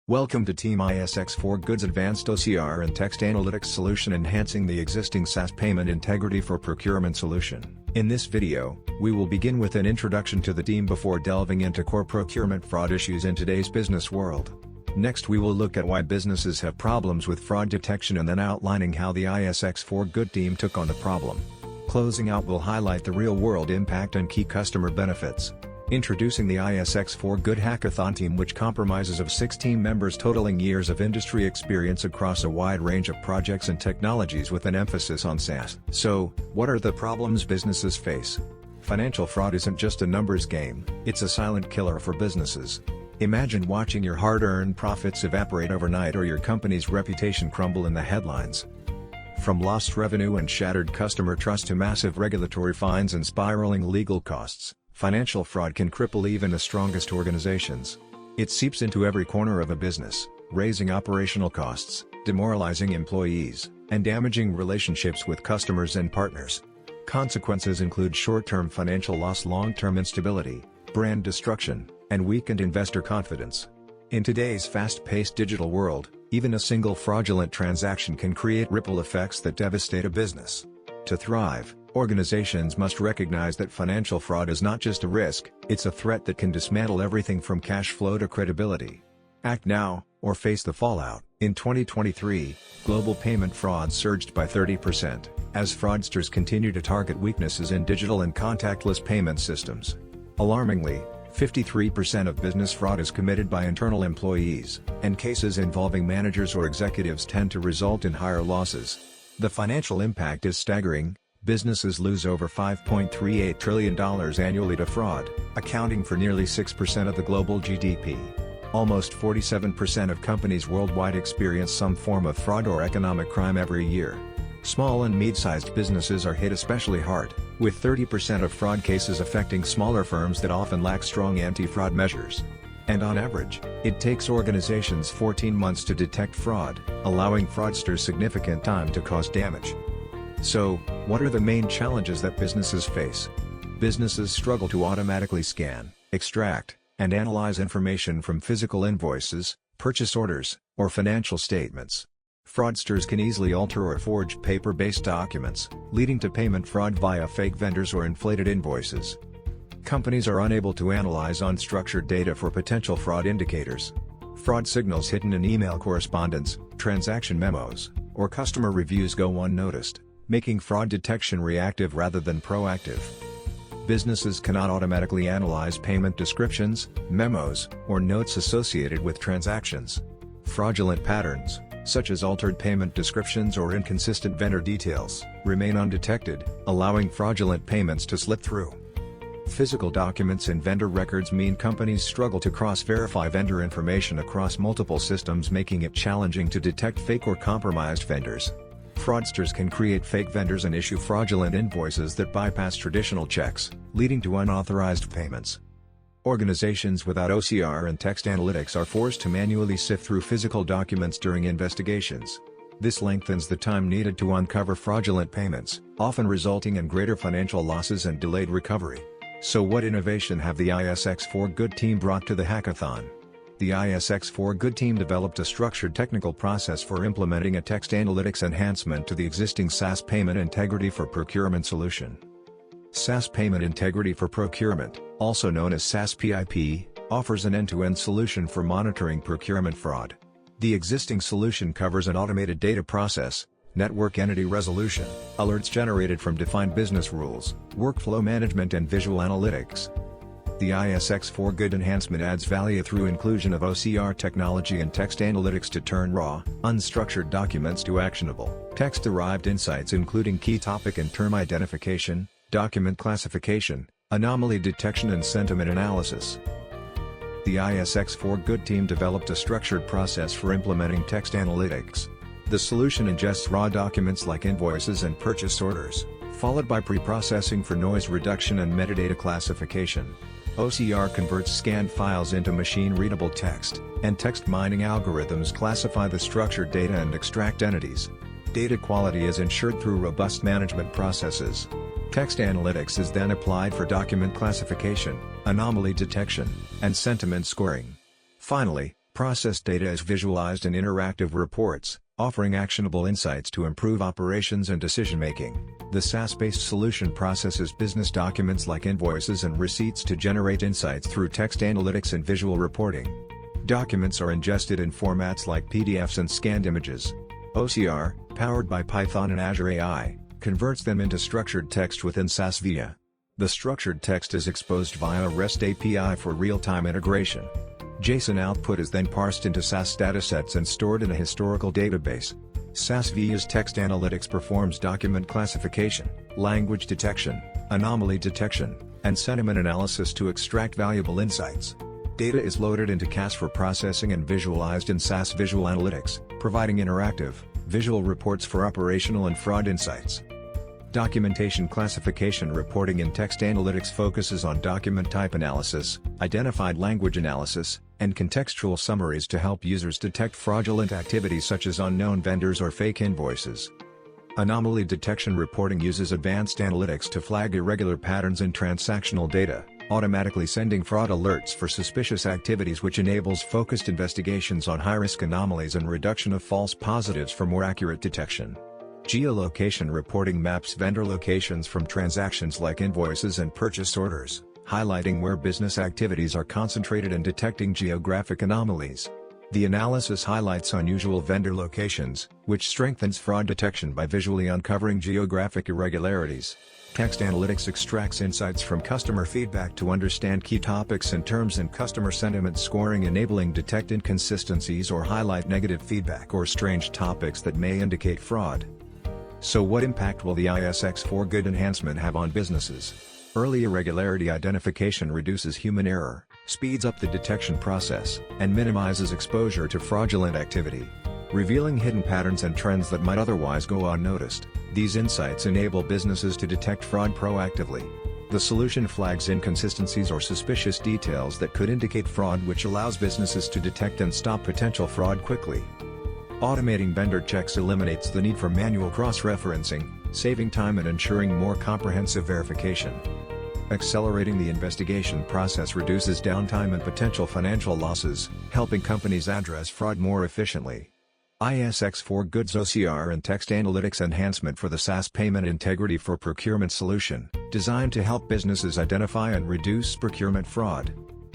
Welcome to Team ISx4's Advanced OCR and Text Analytics Solution enhancing the existing SAS Payment Integrity for Procurement solution. In this video, we will begin with an introduction to the team before delving into core procurement fraud issues in today's business world. Next we will look at why businesses have problems with fraud detection and then outlining how the ISx4 team took on the problem. Closing out will highlight the real-world impact and key customer benefits. Introducing the ISx4 Hackathon team, which comprises of 6 team members totaling years of industry experience across a wide range of projects and technologies with an emphasis on SaaS. So, what are the problems businesses face? Financial fraud isn't just a numbers game, it's a silent killer for businesses. Imagine watching your hard-earned profits evaporate overnight or your company's reputation crumble in the headlines. From lost revenue and shattered customer trust to massive regulatory fines and spiraling legal costs, financial fraud can cripple even the strongest organizations. It seeps into every corner of a business, raising operational costs, demoralizing employees, and damaging relationships with customers and partners. Consequences include short-term financial loss, long-term instability, brand destruction, and weakened investor confidence. In today's fast-paced digital world, even a single fraudulent transaction can create ripple effects that devastate a business. To thrive, organizations must recognize that financial fraud is not just a risk, it's a threat that can dismantle everything from cash flow to credibility. Act now, or face the fallout. In 2023, global payment fraud surged by 30%, as fraudsters continue to target weaknesses in digital and contactless payment systems. Alarmingly, 53% of business fraud is committed by internal employees, and cases involving managers or executives tend to result in higher losses. The financial impact is staggering. Businesses lose over $5.38 trillion annually to fraud, accounting for nearly 6% of the global GDP. Almost 47% of companies worldwide experience some form of fraud or economic crime every year. Small and mid-sized businesses are hit especially hard, with 30% of fraud cases affecting smaller firms that often lack strong anti-fraud measures. And on average, it takes organizations 14 months to detect fraud, allowing fraudsters significant time to cause damage. So, what are the main challenges that businesses face? Businesses struggle to automatically scan, extract, and analyze information from physical invoices, purchase orders, or financial statements. Fraudsters can easily alter or forge paper-based documents, leading to payment fraud via fake vendors or inflated invoices. Companies are unable to analyze unstructured data for potential fraud indicators. Fraud signals hidden in email correspondence, transaction memos, or customer reviews go unnoticed, making fraud detection reactive rather than proactive. Businesses cannot automatically analyze payment descriptions, memos, or notes associated with transactions. Fraudulent patterns, such as altered payment descriptions or inconsistent vendor details, remain undetected, allowing fraudulent payments to slip through. Physical documents and vendor records mean companies struggle to cross-verify vendor information across multiple systems, making it challenging to detect fake or compromised vendors. Fraudsters can create fake vendors and issue fraudulent invoices that bypass traditional checks, leading to unauthorized payments. Organizations without OCR and text analytics are forced to manually sift through physical documents during investigations. This lengthens the time needed to uncover fraudulent payments, often resulting in greater financial losses and delayed recovery. So what innovation have the ISx4 team brought to the hackathon? The ISx4 team developed a structured technical process for implementing a text analytics enhancement to the existing SAS Payment Integrity for Procurement solution. SAS Payment Integrity for Procurement, also known as SAS PIP, offers an end-to-end solution for monitoring procurement fraud. The existing solution covers an automated data process, network entity resolution, alerts generated from defined business rules, workflow management and visual analytics. The ISx4 enhancement adds value through inclusion of OCR technology and text analytics to turn raw, unstructured documents to actionable, text-derived insights including key topic and term identification, document classification, anomaly detection and sentiment analysis. The ISx4 team developed a structured process for implementing text analytics. The solution ingests raw documents like invoices and purchase orders, followed by pre-processing for noise reduction and metadata classification. OCR converts scanned files into machine-readable text, and text mining algorithms classify the structured data and extract entities. Data quality is ensured through robust management processes. Text analytics is then applied for document classification, anomaly detection, and sentiment scoring. Finally, Process data is visualized in interactive reports, offering actionable insights to improve operations and decision-making. The SAS-based solution processes business documents like invoices and receipts to generate insights through text analytics and visual reporting. Documents are ingested in formats like PDFs and scanned images. OCR, powered by Python and Azure AI, converts them into structured text within SAS via. The structured text is exposed via a REST API for real-time integration. JSON output is then parsed into SAS datasets and stored in a historical database. SAS via's text analytics performs document classification, language detection, anomaly detection, and sentiment analysis to extract valuable insights. Data is loaded into CAS for processing and visualized in SAS Visual Analytics, providing interactive, visual reports for operational and fraud insights. Documentation classification reporting in text analytics focuses on document type analysis, identified language analysis, and contextual summaries to help users detect fraudulent activities such as unknown vendors or fake invoices. Anomaly detection reporting uses advanced analytics to flag irregular patterns in transactional data, automatically sending fraud alerts for suspicious activities, which enables focused investigations on high-risk anomalies and reduction of false positives for more accurate detection. Geolocation reporting maps vendor locations from transactions like invoices and purchase orders, highlighting where business activities are concentrated and detecting geographic anomalies. The analysis highlights unusual vendor locations, which strengthens fraud detection by visually uncovering geographic irregularities. Text analytics extracts insights from customer feedback to understand key topics and terms in customer sentiment scoring, enabling detect inconsistencies or highlight negative feedback or strange topics that may indicate fraud. So what impact will the ISx4's enhancement have on businesses? Early irregularity identification reduces human error, speeds up the detection process, and minimizes exposure to fraudulent activity. Revealing hidden patterns and trends that might otherwise go unnoticed, these insights enable businesses to detect fraud proactively. The solution flags inconsistencies or suspicious details that could indicate fraud, which allows businesses to detect and stop potential fraud quickly. Automating vendor checks eliminates the need for manual cross-referencing, saving time and ensuring more comprehensive verification. Accelerating the investigation process reduces downtime and potential financial losses, helping companies address fraud more efficiently. ISx4's OCR and text analytics enhancement for the SAS payment integrity for procurement solution, designed to help businesses identify and reduce procurement fraud.